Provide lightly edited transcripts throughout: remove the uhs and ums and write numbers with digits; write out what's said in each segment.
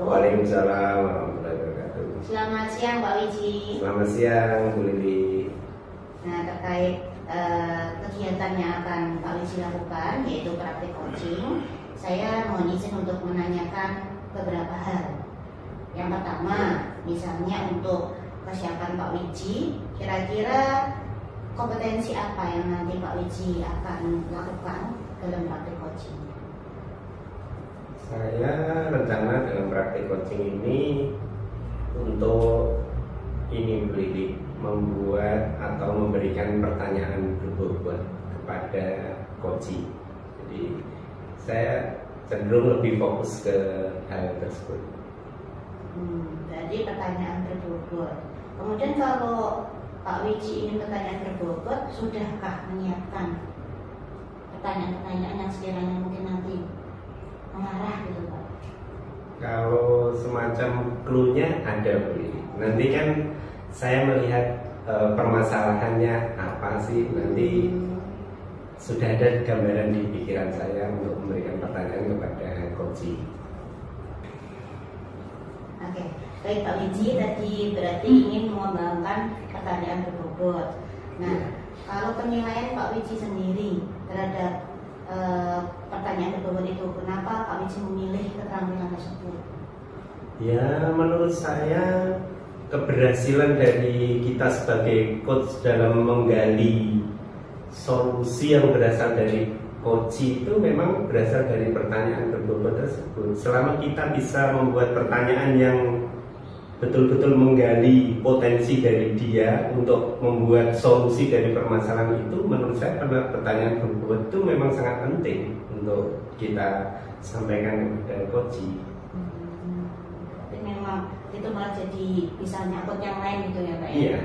Waalaikumsalam warahmatullahi wabarakatuh. Selamat siang Pak Wiji. Selamat siang Bu Lili. Nah, terkait kegiatan yang akan Pak Wiji lakukan, yaitu praktik coaching, saya mohon izin untuk menanyakan beberapa hal. Yang pertama, misalnya untuk persiapan Pak Wiji, kira-kira kompetensi apa yang nanti Pak Wiji akan lakukan dalam praktik coaching? Saya rencana dalam praktik coaching ini untuk ini Bu Lili, membuat atau memberikan pertanyaan berbobot kepada coaching. Jadi saya cenderung lebih fokus ke hal tersebut. Jadi pertanyaan berbobot. Kemudian kalau Pak Wiji ingin pertanyaan berbobot, sudahkah menyiapkan pertanyaan-pertanyaan yang sekiranya mungkin nanti mengarah gitu Pak? Kalau semacam clue-nya ada Bu Lili. Nanti kan saya melihat permasalahannya apa sih, nanti sudah ada gambaran di pikiran saya untuk memberikan pertanyaan kepada coaching. Oke, baik Pak Wiji, tadi berarti ingin mengembangkan pertanyaan berbobot. Nah, kalau penilaian Pak Wiji sendiri terhadap pertanyaan berbobot itu, kenapa Pak Wiji memilih keterampilan tersebut? Ya, menurut saya keberhasilan dari kita sebagai coach dalam menggali solusi yang berasal dari coaching itu memang berasal dari pertanyaan berbobot tersebut. Selama kita bisa membuat pertanyaan yang betul-betul menggali potensi dari dia untuk membuat solusi dari permasalahan itu, menurut saya pertanyaan berbobot itu memang sangat penting untuk kita sampaikan kepada coaching. Jadi memang itu malah jadi bisa nyangkut yang lain gitu ya Pak? Iya.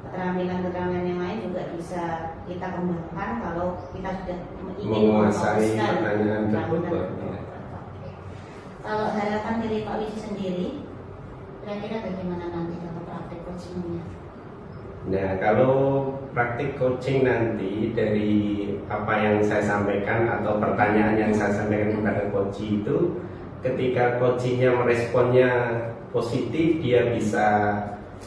Keterampilan-keterampilan yang lain juga bisa kita kembangkan kalau kita sudah ingin menguasai memfokuskan pertanyaan berbobot. Ya. Kalau harapan dari Pak Wiji sendiri, kira-kira bagaimana nanti untuk praktik coachingnya? Nah, kalau praktik coaching nanti dari apa yang saya sampaikan atau pertanyaan yang saya sampaikan kepada coaching itu, ketika coachingnya meresponnya positif, dia bisa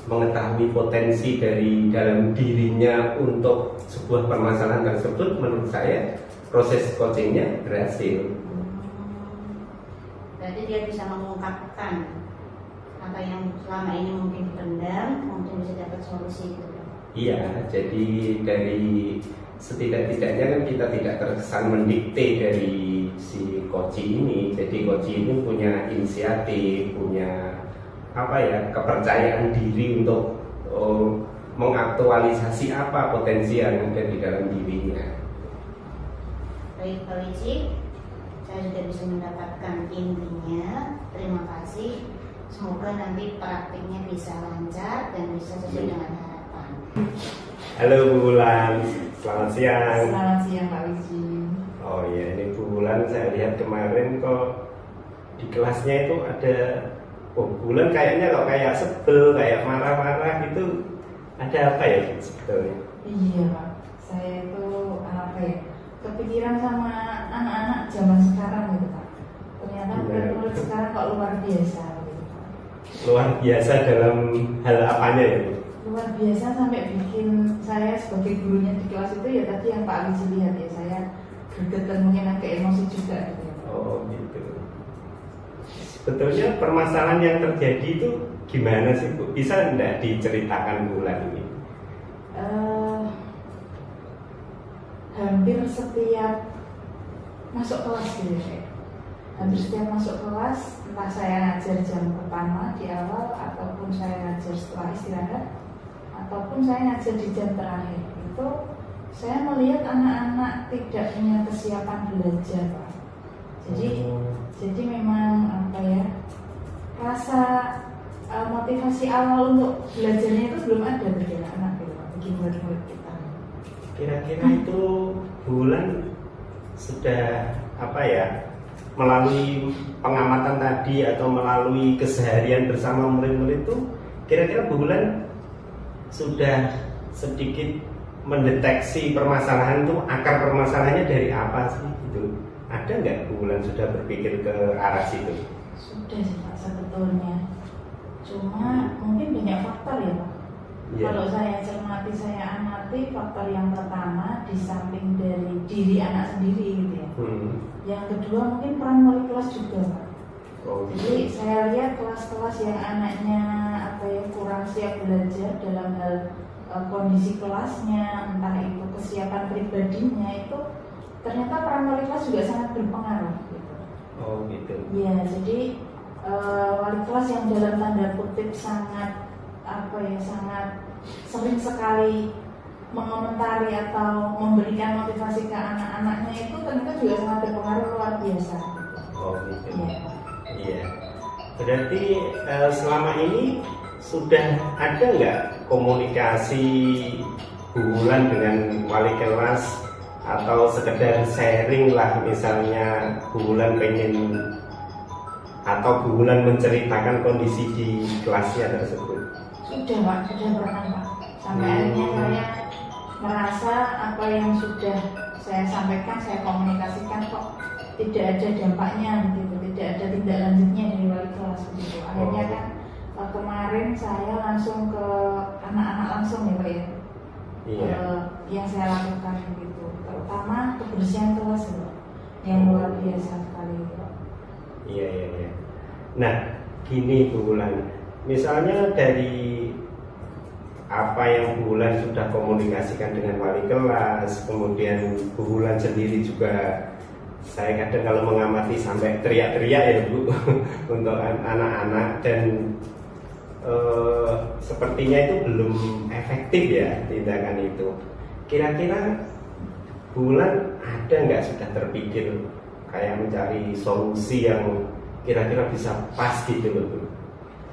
mengetahui potensi dari dalam dirinya untuk sebuah permasalahan tersebut, menurut saya proses coachingnya berhasil. Berarti dia bisa mengungkapkan apa yang selama ini mungkin dipendam, mungkin bisa dapat solusi gitu. Iya, jadi dari setidak-tidaknya kan kita tidak terkesan mendikte dari si coaching ini. Jadi coaching ini punya inisiatif, punya kepercayaan diri untuk mengaktualisasi apa potensi yang ada di dalam dirinya. Baik Pak Wiji, saya sudah bisa mendapatkan intinya. Terima kasih. Semoga nanti praktiknya bisa lancar dan bisa sesuai dengan harapan. Halo Bu Bulan, selamat siang. Selamat siang Pak Wiji. Oh iya, ini Bu Bulan, saya lihat kemarin kok di kelasnya itu ada Bulan kayaknya kok kayak sebel, kayak marah-marah gitu. Ada apa ya sebetulnya? Iya Pak, saya itu kepikiran sama anak-anak zaman sekarang gitu Pak. Ternyata murid-murid sekarang kok luar biasa gitu Pak. Luar biasa dalam hal apanya ya Bu? Luar biasa sampai bikin saya sebagai gurunya di kelas itu ya tadi yang Pak Wiji lihat ya, saya greget dan mungkin agak emosi juga gitu ya. Oh gitu. Sebetulnya permasalahan yang terjadi itu gimana sih Bu? Bisa enggak diceritakan Bulan ini? Hampir setiap masuk kelas gitu ya. Hampir setiap masuk kelas, entah saya ngajar jam pertama di awal, ataupun saya ngajar setelah istirahat, ataupun saya ngajar di jam terakhir, itu saya melihat anak-anak tidak punya kesiapan belajar Pak. Jadi memang rasa motivasi awal untuk belajarnya itu belum ada bagi anak-anak gitu Pak, bagi murid-murid kita. Kira-kira itu Bulan sudah melalui pengamatan tadi atau melalui keseharian bersama murid-murid itu, kira-kira Bulan sudah sedikit mendeteksi permasalahan itu, akar permasalahannya dari apa sih gitu? Ada nggak Bu Bulan sudah berpikir ke arah situ? Sudah sih Pak sebetulnya. Cuma mungkin banyak faktor ya Pak. Iya. Kalau saya cermati, saya amati, faktor yang pertama di samping dari diri anak sendiri gitu ya. Yang kedua mungkin peran wali kelas juga Pak. Oh, Jadi saya lihat kelas-kelas yang anaknya kurang siap belajar dalam hal kondisi kelasnya, entah itu kesiapan pribadinya, itu ternyata peran wali kelas juga sangat berpengaruh gitu. Oh gitu. Ya, jadi wali kelas yang dalam tanda kutip sangat sangat sering sekali mengomentari atau memberikan motivasi ke anak-anaknya itu ternyata juga sangat berpengaruh luar biasa. Oh gitu. Iya. Iya. Berarti selama ini sudah ada nggak komunikasi hubungan dengan wali kelas atau sekedar sharing lah, misalnya hubungan pengen atau hubungan menceritakan kondisi di kelasnya tersebut? Sudah Pak, sudah pernah Pak. Sampai akhirnya saya merasa apa yang sudah saya sampaikan, saya komunikasikan kok tidak ada dampaknya gitu, tidak ada tindak lanjutnya dari wali kelas begitu. Akhirnya kan kemarin saya langsung ke anak-anak langsung ya Pak ya. Iya. Yang saya lakukan gitu, terutama kebersihan kelas Pak, yang luar biasa sekali Pak. Iya. Nah, gini Bu Wulan, misalnya dari apa yang Bu Wulan sudah komunikasikan dengan wali kelas, kemudian Bu Wulan sendiri juga, saya kadang kalau mengamati sampai teriak-teriak ya Bu untuk anak-anak, dan sepertinya itu belum efektif ya tindakan itu. Kira-kira Bu Wulan ada nggak sudah terpikir kayak mencari solusi yang kira-kira bisa pas gitu loh Bu?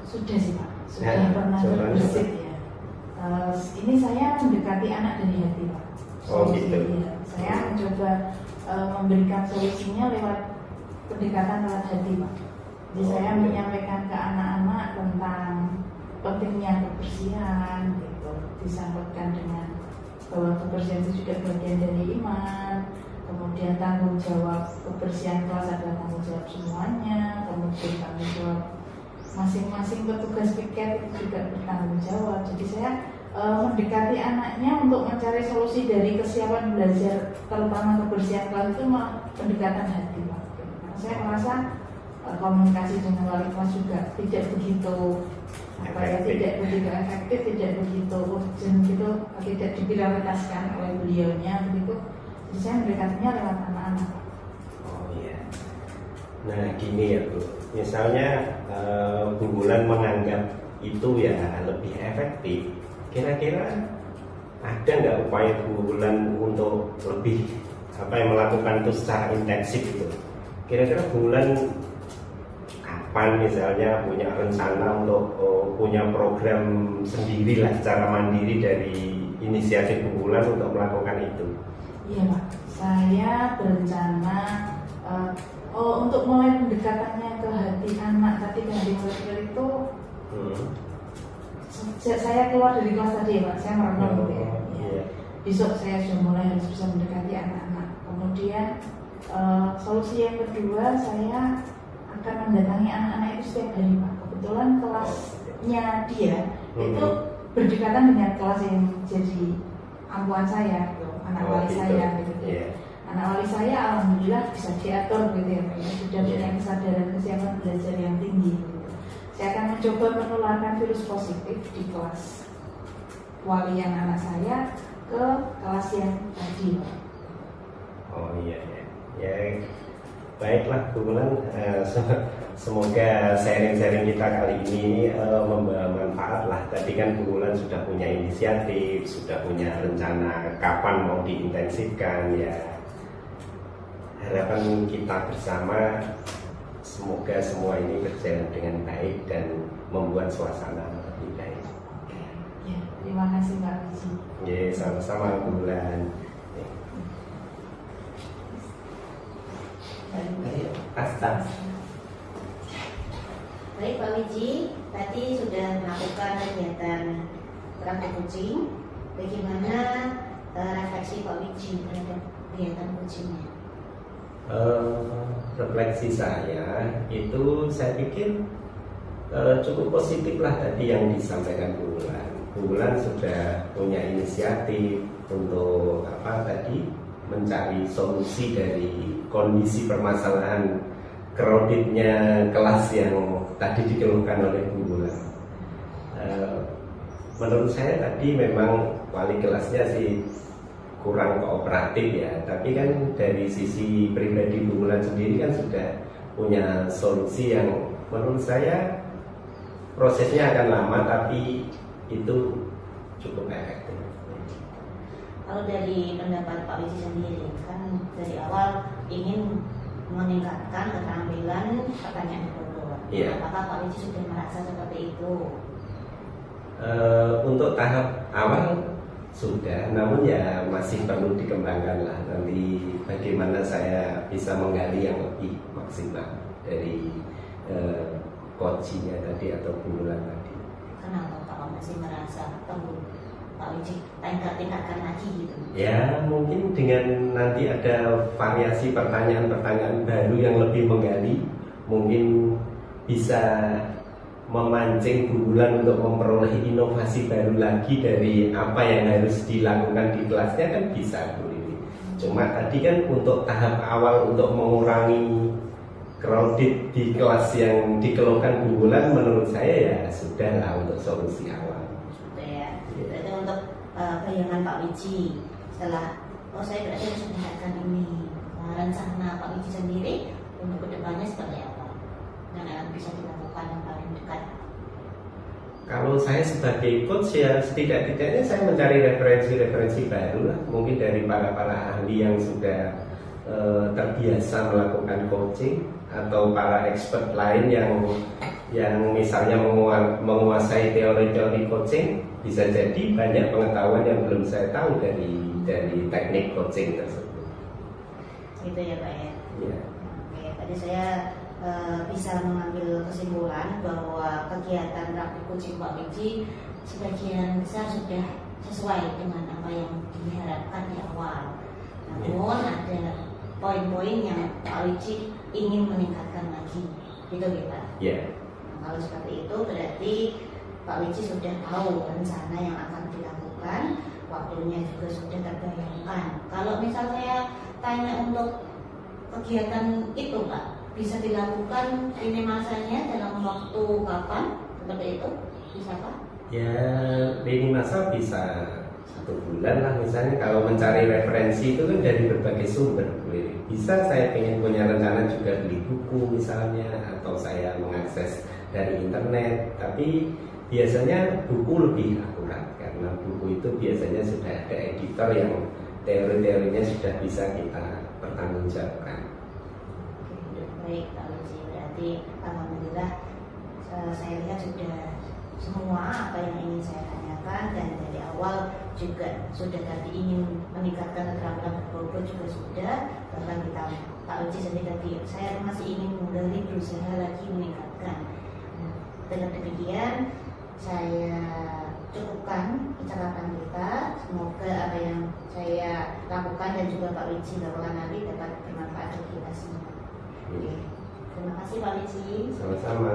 Sudah sih Pak, sudah pernah terbesit ya. Ini saya mendekati anak dari hati Pak. Oh gitu. Ya. Saya mencoba memberikan solusinya lewat pendekatan lewat hati Pak. Jadi saya menyampaikan ke anak-anak tentang pentingnya kebersihan gitu, disangkutkan dengan bahwa kebersihan itu juga bagian dari iman. Kemudian tanggung jawab kebersihan kelas adalah tanggung jawab semuanya. Kemudian tanggung jawab masing-masing petugas piket itu juga bertanggung jawab. Jadi saya mendekati anaknya untuk mencari solusi dari kesiapan belajar, terutama kebersihan kelas itu pendekatan hati Pak. Karena saya merasa komunikasi dengan wali kelas juga tidak begitu tidak begitu efektif, tidak begitu urgent gitu, tidak diprioritaskan oleh beliaunya begitu. Jadi saya mendekatinya lewat anak-anak. Oh iya. Nah gini ya Bu, misalnya Bu Wulan menganggap itu ya lebih efektif, kira-kira ada nggak upaya Bu Wulan untuk lebih melakukan itu secara intensif gitu? Kira-kira Bu Wulan kapan misalnya punya rencana untuk punya program sendiri lah secara mandiri dari inisiatif Bu Wulan untuk melakukan itu? Iya Pak, saya berencana untuk mulai pendekatannya ke hati anak tadi, ke hati murid itu sejak saya keluar dari kelas tadi ya Pak, saya merenung gitu ya. Iya. Besok saya sudah mulai harus bisa mendekati anak-anak. Kemudian solusi yang kedua, saya akan mendatangi anak-anak itu setiap hari Pak. Kebetulan kelasnya dia itu berdekatan dengan kelas yang jadi ampuan saya gitu. Anak wali gitu. saya gitu. Yeah. Anak wali saya alhamdulillah bisa diatur gitu ya Pak ya. Sudah punya kesadaran kesiapan belajar yang tinggi gitu. Saya akan mencoba menularkan virus positif di kelas wali yang anak saya ke kelas yang tadi Pak. Oh iya ya. Baiklah Bu Wulan, semoga sharing-sharing kita kali ini membawa manfaat lah. Tadi kan Bu Wulan sudah punya inisiatif, sudah punya rencana kapan mau diintensifkan ya. Harapan kita bersama semoga semua ini berjalan dengan baik dan membuat suasana lebih baik. Ya, terima kasih Pak Wiji. Ya, sama-sama Bu Wulan. Tas. Baik Pak Wiji, tadi sudah melakukan kegiatan praktek coaching. Bagaimana refleksi Pak Wiji terhadap kegiatan coachingnya? Refleksi saya itu saya pikir cukup positif lah tadi yang disampaikan Bu Wulan. Bu Wulan sudah punya inisiatif untuk mencari solusi dari kondisi permasalahan crowdednya kelas yang tadi dikeluhkan oleh Bu Wulan. Menurut saya tadi memang wali kelasnya sih kurang kooperatif ya, tapi kan dari sisi pribadi Bu Wulan sendiri kan sudah punya solusi yang menurut saya prosesnya akan lama tapi itu cukup efektif. Kalau dari pendapat Pak Wiji sendiri, kan dari awal ingin meningkatkan keterampilan pertanyaan tertutup. Iya. Apakah Pak Wiji sudah merasa seperti itu? Untuk tahap awal sudah, namun ya masih perlu dikembangkan lah. Nanti bagaimana saya bisa menggali yang lebih maksimal dari coachingnya tadi atau Bu Wulan tadi. Kenapa Pak masih merasa perlu Pak Wiji tingkatkan lagi gitu? Ya mungkin dengan nanti ada variasi pertanyaan-pertanyaan baru yang lebih menggali, mungkin bisa memancing Bu Wulan untuk memperoleh inovasi baru lagi dari apa yang harus dilakukan di kelasnya kan bisa Bu Lili. Cuma tadi kan untuk tahap awal untuk mengurangi crowded di kelas yang dikeluhkan Bu Wulan, menurut saya ya sudah lah untuk solusi awal. Sudah ya. Berarti untuk bayangan Pak Wiji setelah saya berarti harus meningkatkan ini. Nah, rencana Pak Wiji sendiri untuk kedepannya seperti apa? Yang akan bisa dilakukan yang paling dekat? Kalau saya sebagai coach ya setidak-tidaknya saya mencari referensi-referensi baru lah, mungkin dari para ahli yang sudah terbiasa melakukan coaching atau para expert lain yang misalnya menguasai teori-teori coaching, bisa jadi banyak pengetahuan yang belum saya tahu dari teknik coaching tersebut. Gitu ya Pak ya. Ya. Oke, tadi saya bisa mengambil kesimpulan bahwa kegiatan praktik coaching Pak Wiji sebagian besar sudah sesuai dengan apa yang diharapkan di awal. Namun ada poin-poin yang Pak Wiji ingin meningkatkan lagi, gitu ya Pak? Ya. Nah, kalau seperti itu berarti Pak Wiji sudah tahu rencana yang akan dilakukan, waktunya juga sudah terbayangkan. Kalau misal saya tanya untuk kegiatan itu Pak, bisa dilakukan ini masanya dalam waktu kapan? Seperti itu, bisa Pak? Ya, lini masa bisa 1 bulan lah misalnya. Kalau mencari referensi itu kan dari berbagai sumber. Bisa saya ingin punya rencana juga beli buku misalnya, atau saya mengakses dari internet. Tapi biasanya buku lebih akurat karena buku itu biasanya sudah ada editor yang teori-teorinya sudah bisa kita pertanggungjawabkan. Baik Pak Wiji, berarti alhamdulillah saya lihat sudah semua apa yang ingin saya tanyakan, dan dari awal juga sudah tadi ingin meningkatkan keterampilan berbobot juga sudah, bahkan kita Pak Wiji sendiri tadi saya masih ingin menggali, berusaha lagi meningkatkan. Dengan demikian saya cukupkan percakapan kita. Semoga apa yang saya lakukan dan juga Pak Wiji lakukan nanti dapat bermanfaat bagi kita semua. Oke. Terima kasih Pak Wiji. Sama-sama.